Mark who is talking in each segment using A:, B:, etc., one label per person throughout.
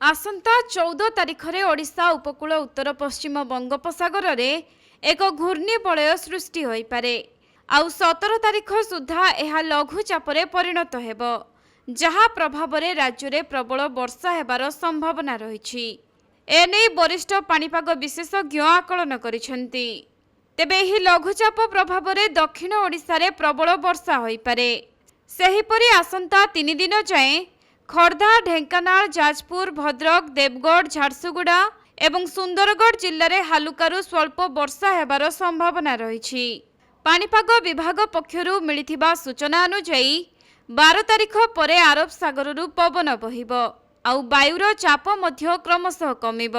A: आसंता 14 तारिख में ओडिशा उपकूल उत्तर पश्चिम बंगोपसागर में एक घूर्णिबलय सृष्टि हो पारे। आउ 17 तारिख सुधा यह लघुचाप परिणत हेब, जहा प्रभाव में राज्य में प्रबल वर्षा हेबार संभावना रही। एने वरिष्ठ पाणीपाग विशेषज्ञ आकलन करिसेंती। तेबे एही लघुचाप प्रभाव में दक्षिण ओडिशा रे प्रबल वर्षा हो पारे। सेहीपरि आसंता 3 दिन जाए खर्धा, ढेंकानाल, जाजपुर, भद्रक, देवगढ़, झारसुगुड़ा एवं सुंदरगढ़ जिले में हालुकारु स्वल्प वर्षा हेबार संभावना रही। पाणीपाग विभाग पक्षरु मिलिथिबा सूचना अनुसार 12 तारिख पर आरब सागररु पवन बहिब आउ वायुर चाप मध्य क्रमशः कमिब।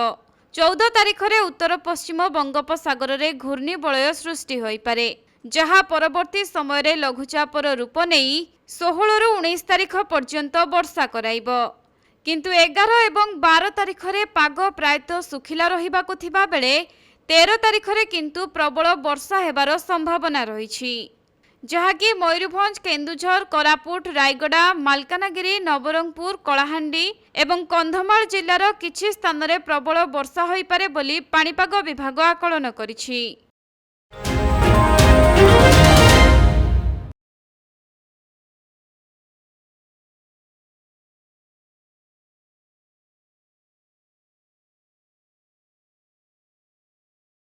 A: 14 तारिख में उत्तर पश्चिम बंगोपसागर में घूर्णिबलय सृष्टि हो पारे, जहा परवर्ती समय लघुचापर रूप नहीं 16 रु 19 तारिख पर्यंत वर्षा कराइब। किंतु 11 एवं 12 तारिख में पाग प्रायतः सुखिला रहिबाकु थिबा बेले 13 तारिख में किंतु प्रबल वर्षा हेबार संभावना रही, जहाँकि मयूरभंज, केन्दुझर, कोरापुट, रायगड़ा, मालकानगिरी, नवरंगपुर, कलाहांडी एवं कंधमाल जिलार किछि स्थान में प्रबल वर्षा हो पारे बोली पाणीपाग विभाग आकलन करिछि।